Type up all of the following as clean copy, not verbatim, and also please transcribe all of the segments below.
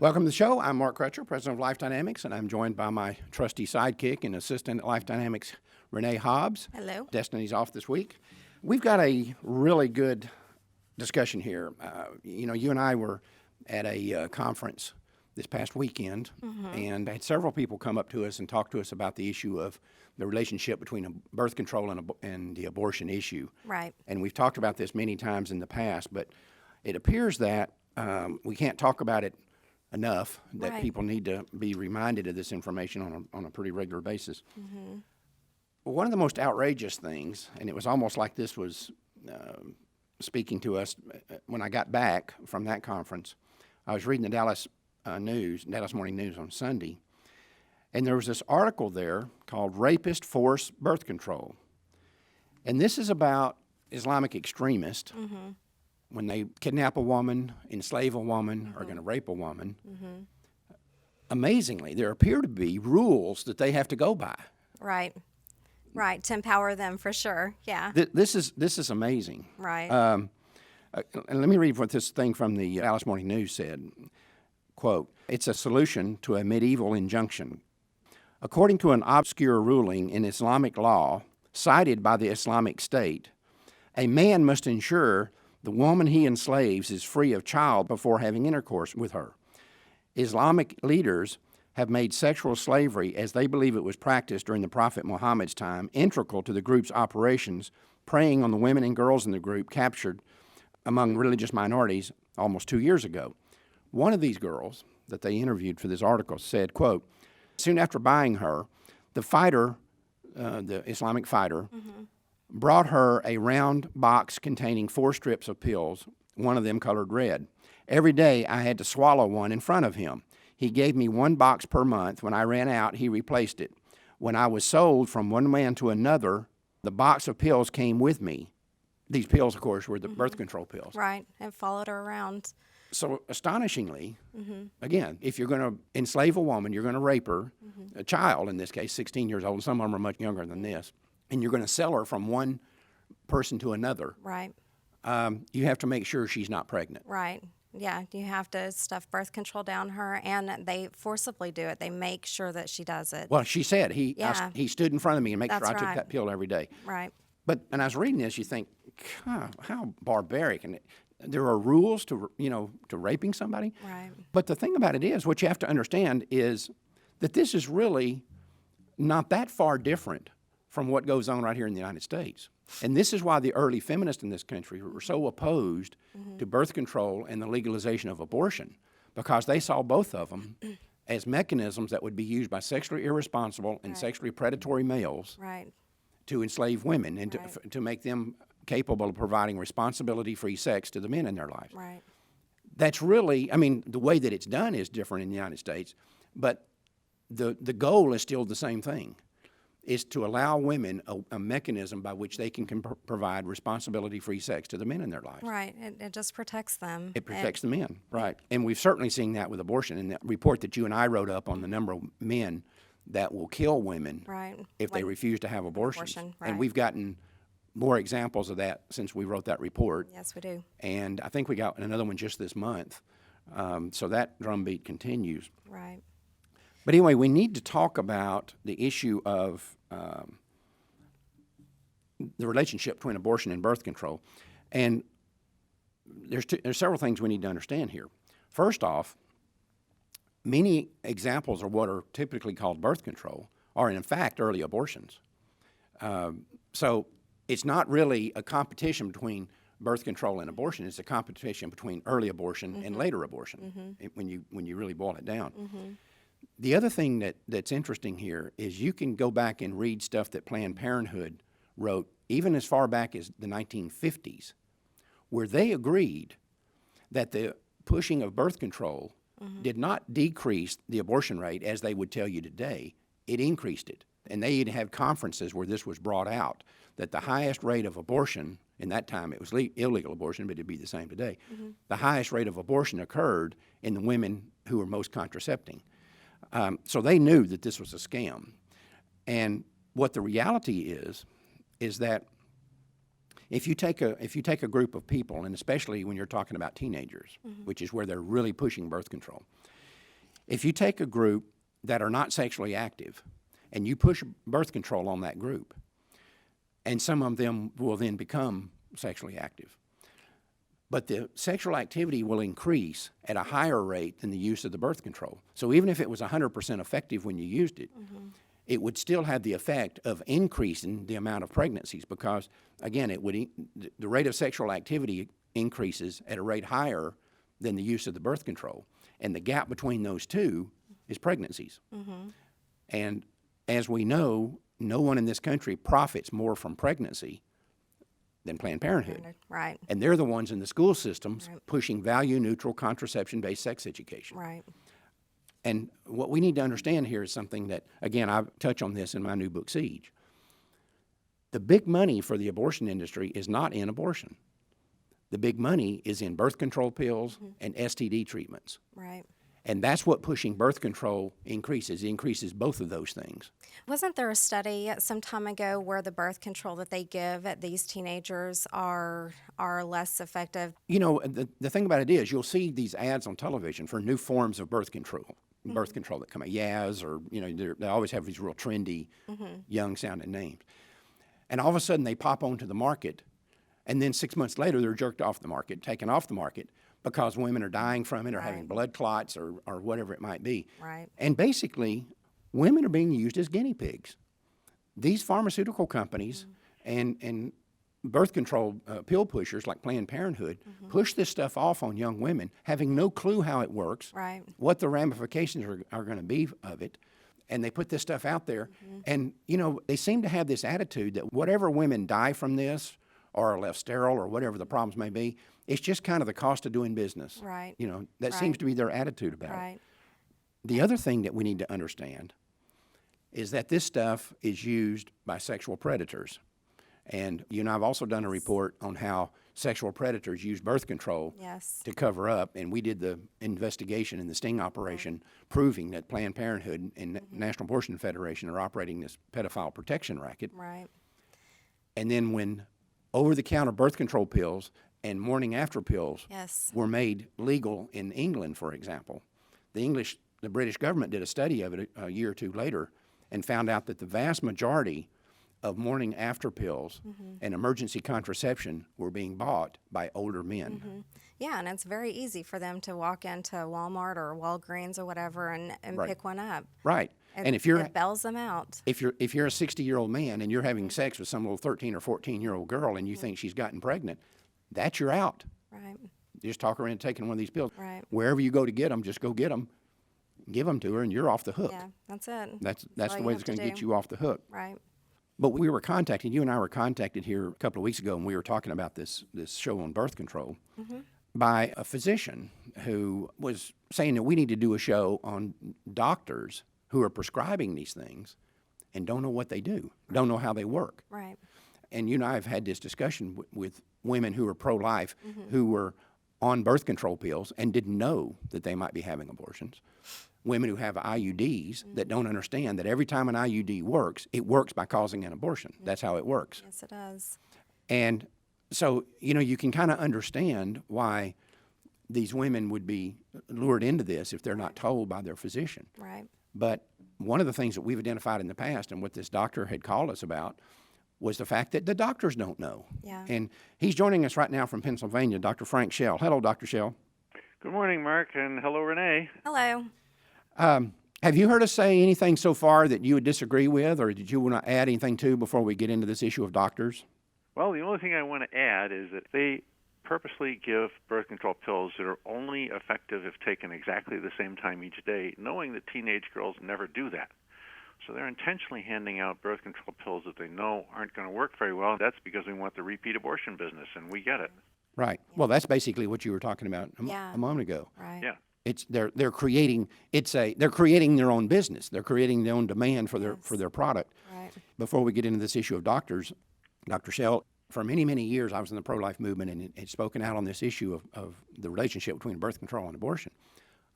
Welcome to the show. I'm Mark Crutcher, president of Life Dynamics, and I'm joined by my trusty sidekick and assistant at Life Dynamics, Renee Hobbs. Hello. Destiny's off this week. We've got a really good discussion here. You and I were at a conference this past weekend, and I had several people come up to us and talk to us about the issue of the relationship between birth control and the abortion issue. Right. And we've talked about this many times in the past, but it appears that we can't talk about it enough, that Right. people need to be reminded of this information on a pretty regular basis. One of the most outrageous things, and it was almost like this was speaking to us when I got back from that conference, I was reading the Dallas Morning News on Sunday, and there was this article there called Rapist Force Birth Control. And this is about Islamic extremists. When they kidnap a woman, enslave a woman, or going to rape a woman, amazingly, there appear to be rules that they have to go by. Right. Right. To empower them for sure. Yeah. This is amazing. Right. And let me read what this thing from the Dallas Morning News said. Quote, "It's a solution to a medieval injunction. According to an obscure ruling in Islamic law cited by the Islamic State, a man must ensure the woman he enslaves is free of child before having intercourse with her. Islamic leaders have made sexual slavery, as they believe it was practiced during the Prophet Muhammad's time, integral to the group's operations, preying on the women and girls in the group captured among religious minorities almost 2 years ago." One of these girls that they interviewed for this article said, quote, "Soon after buying her, the fighter, the Islamic fighter, brought her a round box containing 4 strips of pills, one of them colored red. Every day I had to swallow one in front of him. He gave me 1 box per month. When I ran out, he replaced it. When I was sold from one man to another, the box of pills came with me." These pills, of course, were the birth control pills. Right. And followed her around. So astonishingly, again, if you're going to enslave a woman, you're going to rape her, a child in this case, 16 years old, some of them are much younger than this, and you're going to sell her from one person to another, Right. You have to make sure she's not pregnant. Right. Yeah. You have to stuff birth control down her, and they forcibly do it. They make sure that she does it. Well, she said he stood in front of me and made sure That's I took right. that pill every day. Right. And I was reading this, you think, how barbaric. And there are rules to raping somebody. Right. But the thing about it is, what you have to understand is that this is really not that far different from what goes on right here in the United States. And this is why the early feminists in this country were so opposed to birth control and the legalization of abortion, because they saw both of them as mechanisms that would be used by sexually irresponsible and sexually predatory males Right. to enslave women and to make them capable of providing responsibility-free sex to the men in their lives. Right. That's really, the way that it's done is different in the United States, but the goal is still the same thing, is to allow women a mechanism by which they can provide responsibility-free sex to the men in their lives. Right. It just protects them. It protects the men, right. And we've certainly seen that with abortion. In that report that you and I wrote up on the number of men that will kill women Right. if they refuse to have abortions. Abortion, And right. we've gotten more examples of that since we wrote that report. Yes, we do. And I think we got another one just this month. So that drumbeat continues. Right. But anyway, we need to talk about the issue of the relationship between abortion and birth control. And there's several things we need to understand here. First off, many examples of what are typically called birth control are in fact early abortions. So it's not really a competition between birth control and abortion. It's a competition between early abortion and later abortion, when you really boil it down. The other thing that's interesting here is you can go back and read stuff that Planned Parenthood wrote even as far back as the 1950s, where they agreed that the pushing of birth control did not decrease the abortion rate as they would tell you today. It increased it. And they even had conferences where this was brought out, that the highest rate of abortion, in that time it was illegal abortion, but it'd be the same today, the highest rate of abortion occurred in the women who were most contracepting. So they knew that this was a scam. And what the reality is that if you take a group of people, and especially when you're talking about teenagers, which is where they're really pushing birth control, If you take a group that are not sexually active and you push birth control on that group, and some of them will then become sexually active, but the sexual activity will increase at a higher rate than the use of the birth control. So even if it was 100% effective when you used it, it would still have the effect of increasing the amount of pregnancies because, again, the rate of sexual activity increases at a rate higher than the use of the birth control. And the gap between those two is pregnancies. And as we know, no one in this country profits more from pregnancy than Planned Parenthood. Right. And they're the ones in the school systems pushing value-neutral, contraception-based sex education. Right. And what we need to understand here is something that, again, I touch on this in my new book, Siege. The big money for the abortion industry is not in abortion. The big money is in birth control pills and STD treatments. Right. And that's what pushing birth control increases. It increases both of those things. Wasn't there a study some time ago where the birth control that they give at these teenagers are less effective? You know, the thing about it is you'll see these ads on television for new forms of birth control that come out, Yaz, or, you know, they always have these real trendy, young-sounding names. And all of a sudden they pop onto the market, and then 6 months later they're jerked off the market, taken off the market, because women are dying from it or having blood clots or whatever it might be. Right. And basically, women are being used as guinea pigs. These pharmaceutical companies and birth control pill pushers like Planned Parenthood push this stuff off on young women, having no clue how it works, what the ramifications are going to be of it. And they put this stuff out there. And, you know, they seem to have this attitude that whatever women die from this or are left sterile or whatever the problems may be, it's just kind of the cost of doing business. Right. You know, that seems to be their attitude about it. Right. The other thing that we need to understand is that this stuff is used by sexual predators. And you and I have also done a report on how sexual predators use birth control to cover up. And we did the investigation in the sting operation proving that Planned Parenthood and National Abortion Federation are operating this pedophile protection racket. Right. And then when over-the-counter birth control pills and morning-after pills were made legal in England, for example, the British government did a study of it a year or two later and found out that the vast majority of morning-after pills and emergency contraception were being bought by older men. Yeah, and it's very easy for them to walk into Walmart or Walgreens or whatever and pick one up. Right. And if you're it bells them out. If you're a 60-year-old man and you're having sex with some little 13 or 14-year-old girl and you think she's gotten pregnant, that's your out. Right. You just talk her into taking one of these pills. Right. Wherever you go to get them, just go get them, give them to her, and you're off the hook. Yeah, that's it. That's the way it's going to get you off the hook. Right. But you and I were contacted here a couple of weeks ago, and we were talking about this show on birth control by a physician who was saying that we need to do a show on doctors who are prescribing these things and don't know what they do, don't know how they work. Right. And you and I have had this discussion with women who are pro-life who were on birth control pills and didn't know that they might be having abortions. Women who have IUDs that don't understand that every time an IUD works, it works by causing an abortion. That's how it works. Yes, it does. And so, you know, you can kind of understand why these women would be lured into this if they're not told by their physician. Right. But one of the things that we've identified in the past and what this doctor had called us about was the fact that the doctors don't know. Yeah. And he's joining us right now from Pennsylvania, Dr. Frank Schell. Hello, Dr. Schell. Good morning, Mark, and hello, Renee. Hello. Have you heard us say anything so far that you would disagree with, or did you want to add anything to before we get into this issue of doctors? Well, the only thing I want to add is that they purposely give birth control pills that are only effective if taken exactly the same time each day, knowing that teenage girls never do that. So they're intentionally handing out birth control pills that they know aren't going to work very well. That's because we want the repeat abortion business, and we get it. Right. Well, that's basically what you were talking about a moment ago. Right. Yeah. They're creating their own business. They're creating their own demand for their product. Right. Before we get into this issue of doctors, Dr. Schell, for many, many years I was in the pro-life movement and had spoken out on this issue of the relationship between birth control and abortion.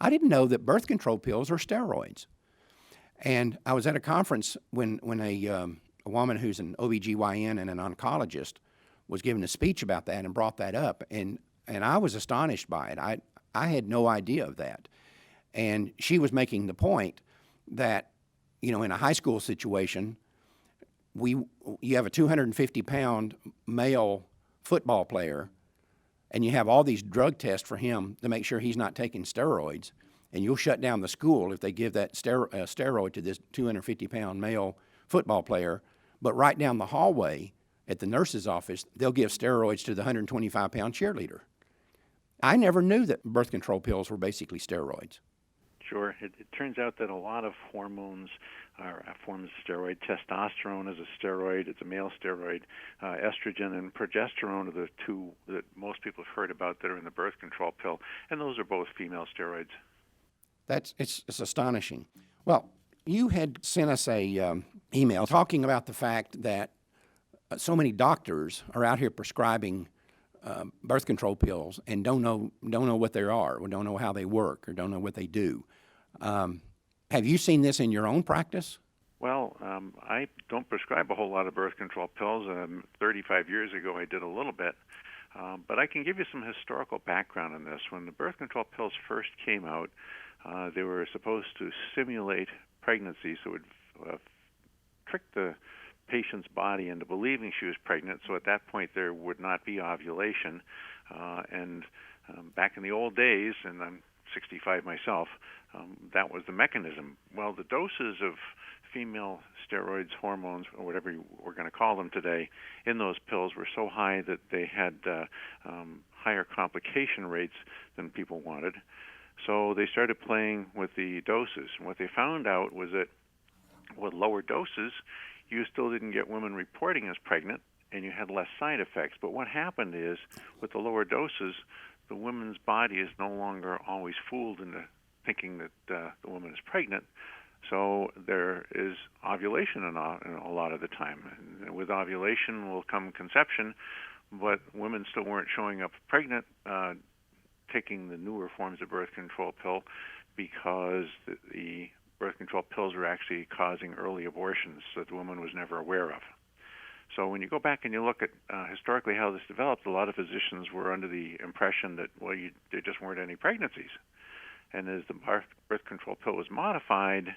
I didn't know that birth control pills are steroids. And I was at a conference when a woman who's an OBGYN and an oncologist was giving a speech about that and brought that up. And I was astonished by it. I had no idea of that. And she was making the point that, you know, in a high school situation, you have a 250-pound male football player, and you have all these drug tests for him to make sure he's not taking steroids, and you'll shut down the school if they give that steroid to this 250-pound male football player. But right down the hallway at the nurse's office, they'll give steroids to the 125-pound cheerleader. I never knew that birth control pills were basically steroids. Sure. It turns out that a lot of hormones are forms of steroid. Testosterone is a steroid. It's a male steroid. Estrogen and progesterone are the two that most people have heard about that are in the birth control pill, and those are both female steroids. It's astonishing. Well, you had sent us a email talking about the fact that so many doctors are out here prescribing birth control pills and don't know what they are, or don't know how they work, or don't know what they do. Have you seen this in your own practice? Well, I don't prescribe a whole lot of birth control pills. 35 years ago, I did a little bit. But I can give you some historical background on this. When the birth control pills first came out, they were supposed to simulate pregnancy, so it would trick the patient's body into believing she was pregnant, so at that point there would not be ovulation. Back in the old days, and I'm 65 myself, that was the mechanism. Well, the doses of female steroids, hormones, or whatever we're going to call them today, in those pills were so high that they had higher complication rates than people wanted. So they started playing with the doses. And what they found out was that with lower doses, you still didn't get women reporting as pregnant, and you had less side effects. But what happened is, with the lower doses, the woman's body is no longer always fooled into thinking that the woman is pregnant. So there is ovulation in a lot of the time. And with ovulation will come conception, but women still weren't showing up pregnant taking the newer forms of birth control pill, because the birth control pills were actually causing early abortions that the woman was never aware of. So when you go back and you look at historically how this developed, a lot of physicians were under the impression that, well, there just weren't any pregnancies. And as the birth control pill was modified,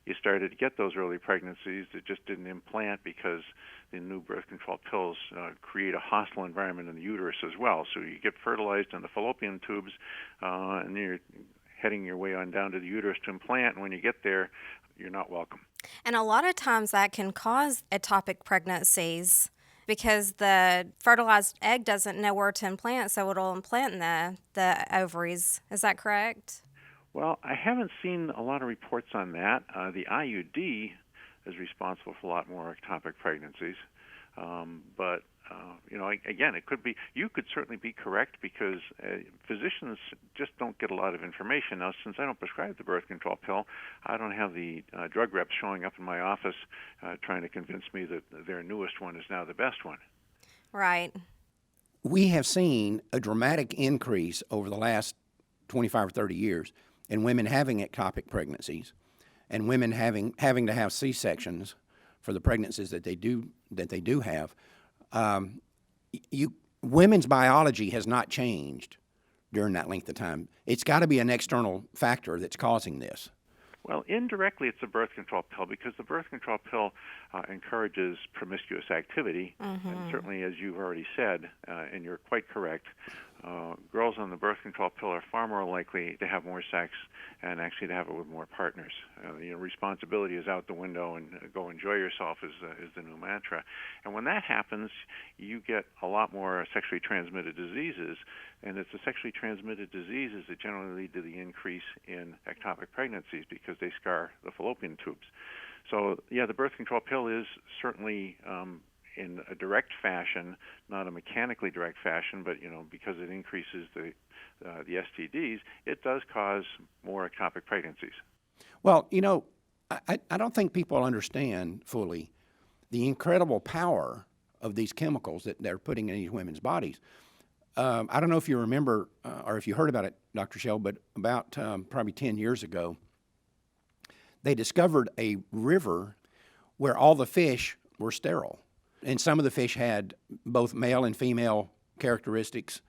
you started to get those early pregnancies that just didn't implant, because the new birth control pills create a hostile environment in the uterus as well. So you get fertilized in the fallopian tubes, and you're heading your way on down to the uterus to implant, and when you get there, you're not welcome. And a lot of times that can cause ectopic pregnancies because the fertilized egg doesn't know where to implant, so it'll implant in the ovaries. Is that correct? Well, I haven't seen a lot of reports on that. The IUD is responsible for a lot more ectopic pregnancies. But again, it could be, you could certainly be correct, because physicians just don't get a lot of information. Now, since I don't prescribe the birth control pill, I don't have the drug reps showing up in my office trying to convince me that their newest one is now the best one. Right. We have seen a dramatic increase over the last 25 or 30 years in women having ectopic pregnancies, and women having to have C-sections for the pregnancies that they do have. Women's biology has not changed during that length of time. It's got to be an external factor that's causing this. Well, indirectly, it's a birth control pill, because the birth control pill encourages promiscuous activity. Mm-hmm. And certainly, as you've already said, and you're quite correct, girls on the birth control pill are far more likely to have more sex, and actually to have it with more partners. Responsibility is out the window, and go enjoy yourself is the new mantra. And when that happens, you get a lot more sexually transmitted diseases, and it's the sexually transmitted diseases that generally lead to the increase in ectopic pregnancies, because they scar the fallopian tubes. So, yeah, the birth control pill is certainly in a direct fashion, not a mechanically direct fashion, but because it increases the STDs, it does cause more ectopic pregnancies. Well, I don't think people understand fully the incredible power of these chemicals that they're putting in these women's bodies. I don't know if you remember or if you heard about it, Dr. Schell, but about probably 10 years ago, they discovered a river where all the fish were sterile. And some of the fish had both male and female characteristics.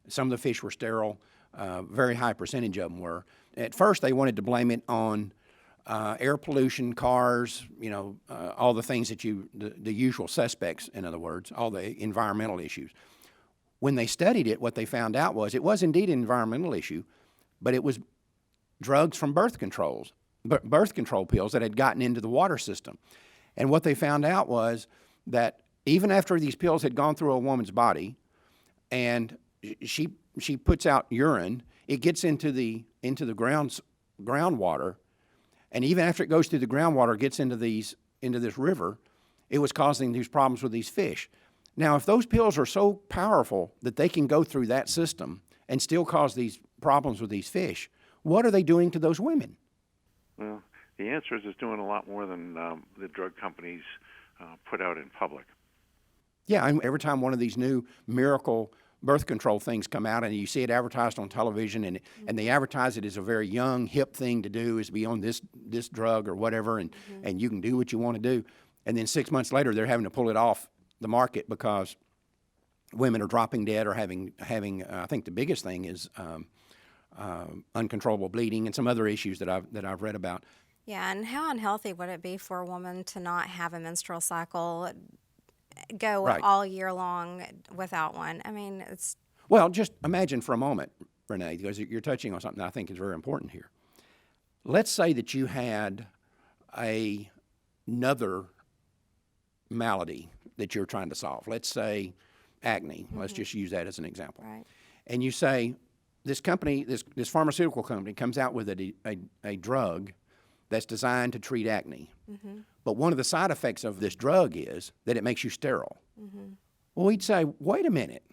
Some of the fish were sterile. very high percentage of them were. At first, they wanted to blame it on air pollution, cars, all the things that the usual suspects, in other words, all the environmental issues. When they studied it, what they found out was it was indeed an environmental issue, but it was drugs from birth control pills that had gotten into the water system. And what they found out was that even after these pills had gone through a woman's body and she puts out urine, it gets into the groundwater, and even after it goes through the groundwater, it gets into this river, it was causing these problems with these fish. Now, if those pills are so powerful that they can go through that system and still cause these problems with these fish, what are they doing to those women? Well, the answer is it's doing a lot more than the drug companies put out in public. Yeah, and every time one of these new miracle birth control things come out and you see it advertised on television and they advertise it as a very young, hip thing to do, is to be on this drug or whatever, and you can do what you want to do. And then 6 months later, they're having to pull it off the market because women are dropping dead or having I think the biggest thing is uncontrollable bleeding and some other issues that I've read about. Yeah, and how unhealthy would it be for a woman to not have a menstrual cycle, go Right. all year long without one? I mean, it's... Well, just imagine for a moment, Renee, because you're touching on something that I think is very important here. Let's say that you had another malady that you're trying to solve. Let's say acne. Let's just use that as an example. Right. And you say, this company, this pharmaceutical company comes out with a drug that's designed to treat acne. But one of the side effects of this drug is that it makes you sterile. Well, we'd say, wait a minute.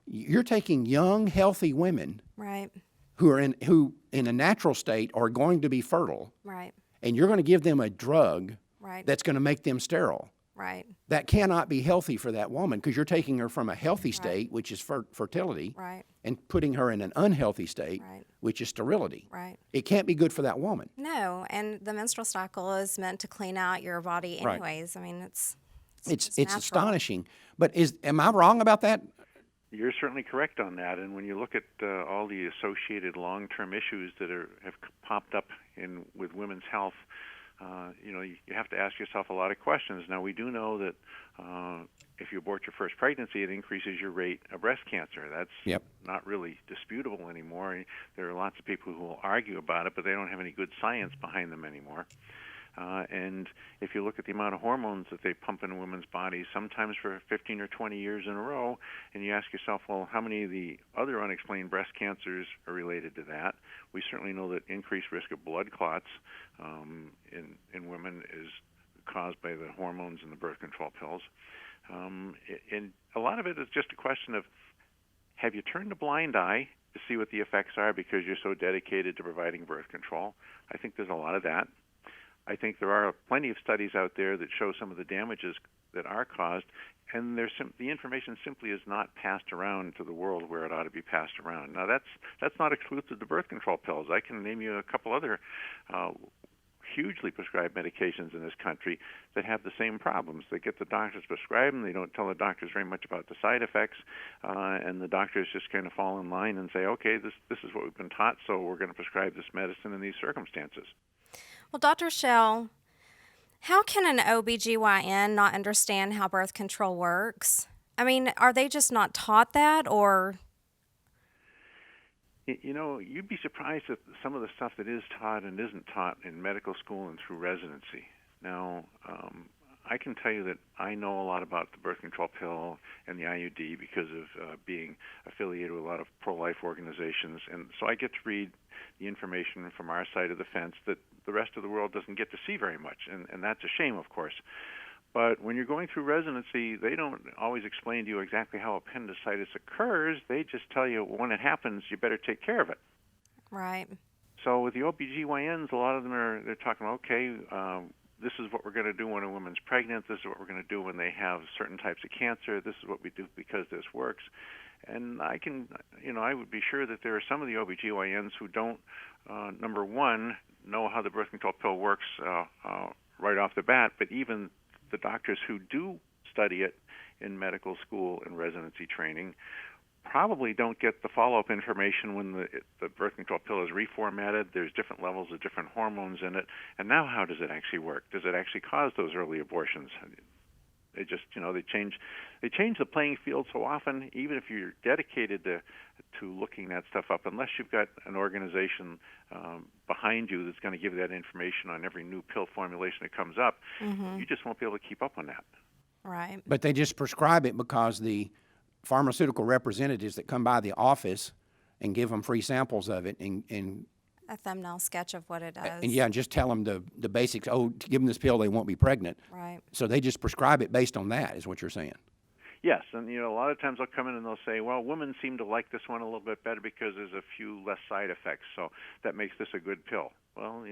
You're taking young, healthy women Right. who in a natural state are going to be fertile, Right. and you're going to give them a drug Right. that's going to make them sterile. Right. That cannot be healthy for that woman because you're taking her from a healthy state, which is fertility, Right. and putting her in an unhealthy state, Right. which is sterility. Right. It can't be good for that woman. No, and the menstrual cycle is meant to clean out your body Right. anyways. I mean, it's It's astonishing. But am I wrong about that? You're certainly correct on that. And when you look at all the associated long-term issues that have popped up with women's health, you have to ask yourself a lot of questions. Now, we do know that if you abort your first pregnancy, it increases your rate of breast cancer. That's not really disputable anymore. There are lots of people who will argue about it, but they don't have any good science behind them anymore. And if you look at the amount of hormones that they pump into women's bodies, sometimes for 15 or 20 years in a row, and you ask yourself, well, how many of the other unexplained breast cancers are related to that? We certainly know that increased risk of blood clots in women is caused by the hormones in the birth control pills. And a lot of it is just a question of, have you turned a blind eye to see what the effects are because you're so dedicated to providing birth control? I think there's a lot of that. I think there are plenty of studies out there that show some of the damages that are caused, and the information simply is not passed around to the world where it ought to be passed around. Now, that's not exclusive to birth control pills. I can name you a couple other hugely prescribed medications in this country that have the same problems. They get the doctors to prescribe them. They don't tell the doctors very much about the side effects, and the doctors just kind of fall in line and say, okay, this is what we've been taught, so we're going to prescribe this medicine in these circumstances. Well, Dr. Schell, how can an OBGYN not understand how birth control works? I mean, are they just not taught that, or? You'd be surprised at some of the stuff that is taught and isn't taught in medical school and through residency. Now, I can tell you that I know a lot about the birth control pill and the IUD because of being affiliated with a lot of pro-life organizations, and so I get to read the information from our side of the fence that the rest of the world doesn't get to see very much, and that's a shame, of course. But when you're going through residency, they don't always explain to you exactly how appendicitis occurs. They just tell you when it happens, you better take care of it. Right. So with the OBGYNs, a lot of them they're talking about, okay, this is what we're going to do when a woman's pregnant. This is what we're going to do when they have certain types of cancer. This is what we do because this works. And I would be sure that there are some of the OBGYNs who don't, number one, know how the birth control pill works right off the bat, but even the doctors who do study it in medical school and residency training probably don't get the follow-up information when the birth control pill is reformatted. There's different levels of different hormones in it. And now how does it actually work? Does it actually cause those early abortions? They just, they change the playing field so often. Even if you're dedicated to looking that stuff up, unless you've got an organization behind you that's going to give that information on every new pill formulation that comes up, you just won't be able to keep up on that. Right. But they just prescribe it because the pharmaceutical representatives that come by the office and give them free samples of it and A thumbnail sketch of what it does. and just tell them the basics. Oh, give them this pill, they won't be pregnant. Right. So they just prescribe it based on that, is what you're saying. Yes, and a lot of times they'll come in and they'll say, well, women seem to like this one a little bit better because there's a few less side effects, so that makes this a good pill. Well,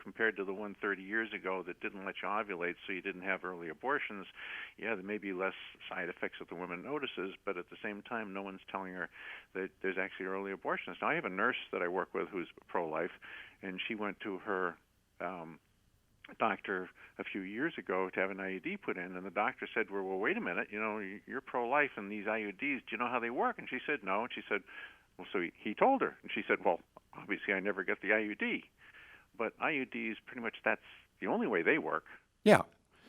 compared to the one 30 years ago that didn't let you ovulate so you didn't have early abortions, there may be less side effects that the woman notices, but at the same time, no one's telling her that there's actually early abortions. Now, I have a nurse that I work with who's pro-life, and she went to her doctor a few years ago to have an IUD put in, and the doctor said, well, wait a minute, you're pro-life, and these IUDs, do you know how they work? And she said, no. And she said, well, so he told her. And she said, well, obviously I never get the IUD. But IUDs, pretty much that's the only way they work. Yeah.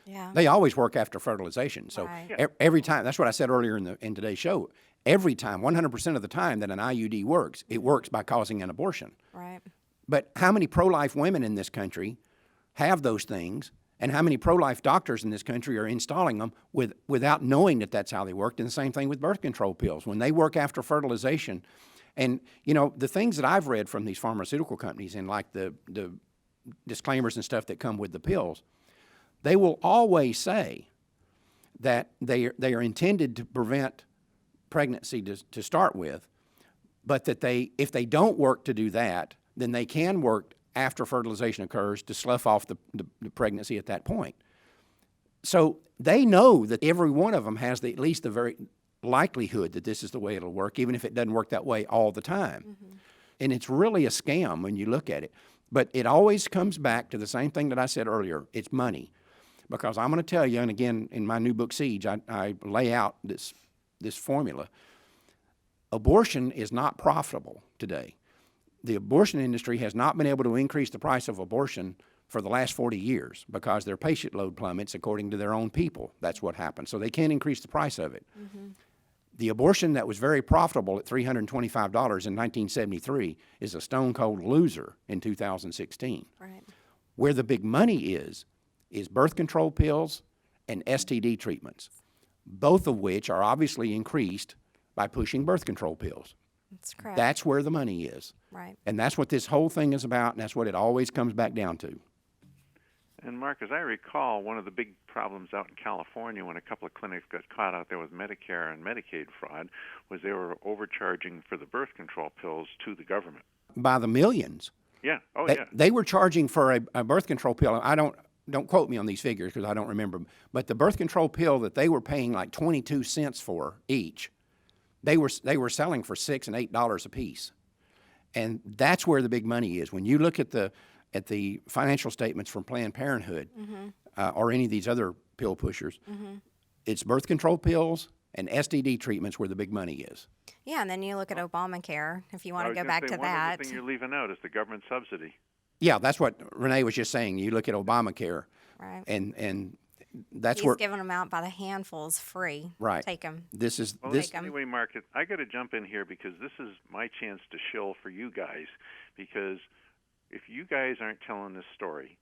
Yeah. They always work after fertilization. So Right. every time, that's what I said earlier in today's show, every time, 100% of the time that an IUD works, it works by causing an abortion. Right. But how many pro-life women in this country have those things, and how many pro-life doctors in this country are installing them without knowing that that's how they work? And the same thing with birth control pills. When they work after fertilization, and, the things that I've read from these pharmaceutical companies and like the disclaimers and stuff that come with the pills, they will always say that they are intended to prevent pregnancy to start with, but that if they don't work to do that, then they can work after fertilization occurs to slough off the pregnancy at that point. So they know that every one of them has at least the very likelihood that this is the way it'll work, even if it doesn't work that way all the time. Mm-hmm. And it's really a scam when you look at it. But it always comes back to the same thing that I said earlier. It's money. Because I'm going to tell you, and again, in my new book, Siege, I lay out this formula. Abortion is not profitable today. The abortion industry has not been able to increase the price of abortion for the last 40 years because their patient load plummets according to their own people. That's what happens. So they can't increase the price of it. Mm-hmm. The abortion that was very profitable at $325 in 1973 is a stone-cold loser in 2016. Right. Where the big money is birth control pills and STD treatments, both of which are obviously increased by pushing birth control pills. That's correct. That's where the money is. Right. And that's what this whole thing is about, and that's what it always comes back down to. And Mark, as I recall, one of the big problems out in California when a couple of clinics got caught out there with Medicare and Medicaid fraud was they were overcharging for the birth control pills to the government. By the millions. Yeah. Oh, yeah. yeah. They were charging for a birth control pill. I don't quote me on these figures because I don't remember them. But the birth control pill that they were paying like 22 cents for each, they were selling for $6 and $8 a piece. And that's where the big money is. When you look at the financial statements from Planned Parenthood or any of these other pill pushers, it's birth control pills and STD treatments where the big money is. Yeah, and then you look at Obamacare, if you want to go back to one that. One thing you're leaving out is the government subsidy. Yeah, that's what Renee was just saying. You look at Obamacare, Right. and that's He's where giving them out by the handfuls free. right. Take them. This is Well, this. anyway, Mark, I got to jump in here because this is my chance to shill for you guys. Because if you guys aren't telling this story,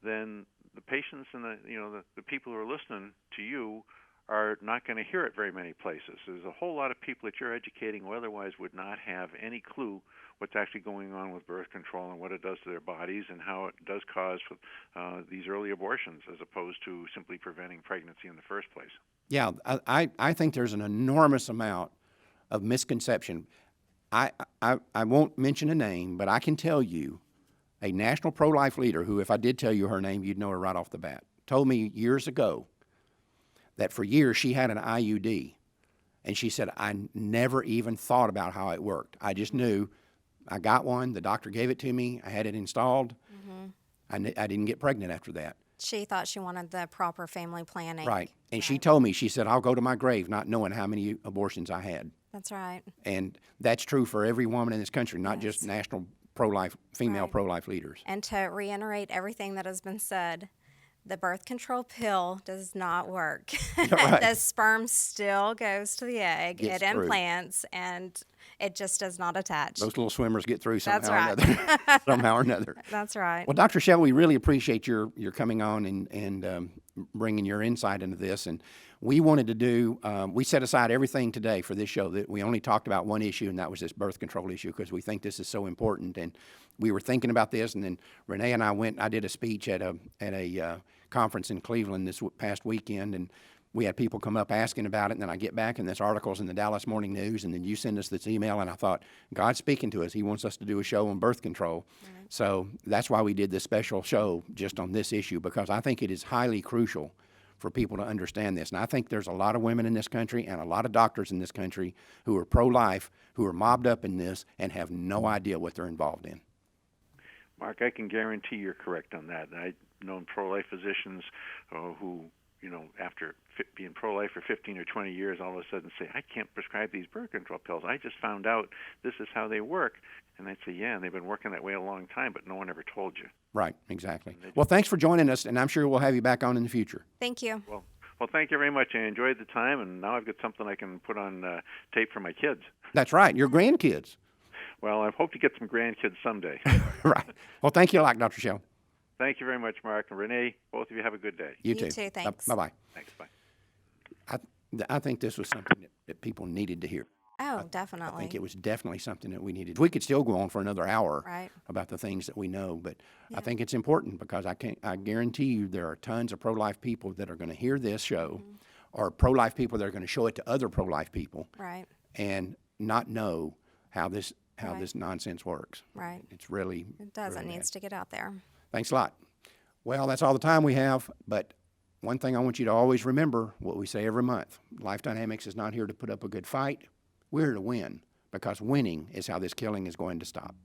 then the patients and the people who are listening to you are not going to hear it very many places. There's a whole lot of people that you're educating who otherwise would not have any clue what's actually going on with birth control and what it does to their bodies and how it does cause these early abortions as opposed to simply preventing pregnancy in the first place. Yeah, I think there's an enormous amount of misconception. I won't mention a name, but I can tell you a national pro-life leader who, if I did tell you her name, you'd know her right off the bat, told me years ago that for years she had an IUD. And she said, I never even thought about how it worked. I just knew I got one. The doctor gave it to me. I had it installed. I didn't get pregnant after that. She thought she wanted the proper family planning. Right. And she told me, she said, I'll go to my grave not knowing how many abortions I had. That's right. And that's true for every woman in this country, not just national pro-life, female Right. pro-life leaders. And to reiterate everything that has been said, the birth control pill does not work. Right. The sperm still goes to the egg, Gets it through. implants, and it just does not attach. Those little swimmers get through That's somehow or right. another. Somehow or another. That's right. Well, Dr. Schell, we really appreciate your coming on and bringing your insight into this. And we wanted to do, we set aside everything today for this show. That we only talked about one issue, and that was this birth control issue, because we think this is so important. And we were thinking about this, and then Renee and I did a speech at a conference in Cleveland this past weekend, and we had people come up asking about it, and then I get back and this article's in the Dallas Morning News, and then you send us this email, and I thought, God's speaking to us. He wants us to do a show on birth control. Right. So that's why we did this special show just on this issue, because I think it is highly crucial for people to understand this. And I think there's a lot of women in this country and a lot of doctors in this country who are pro-life, who are mobbed up in this and have no idea what they're involved in. Mark, I can guarantee you're correct on that. I've known pro-life physicians who, after being pro-life for 15 or 20 years, all of a sudden say, I can't prescribe these birth control pills. I just found out this is how they work. And I'd say, yeah, and they've been working that way a long time, but no one ever told you. Right, exactly. Well, thanks for joining us, and I'm sure we'll have you back on in the future. Thank you. Well, thank you very much. I enjoyed the time, and now I've got something I can put on tape for my kids. That's right, your grandkids. Well, I hope to get some grandkids someday. Right. Well, thank you a lot, Dr. Schell. Thank you very much, Mark. And Renee, both of you have a good day. You too. Thanks. Bye-bye. Thanks, bye. I think this was something that people needed to hear. Oh, definitely. I think it was definitely something that we needed. We could still go on for another hour Right. about the things that we know, but I think it's important because I guarantee you there are tons of pro-life people that are going to hear this show, or pro-life people that are going to show it to other pro-life people, Right. and not know how this nonsense works. Right. It's really It does. really It needs to get out there. Thanks a lot. Well, that's all the time we have, but one thing I want you to always remember, what we say every month, Life Dynamics is not here to put up a good fight. We're here to win, because winning is how this killing is going to stop.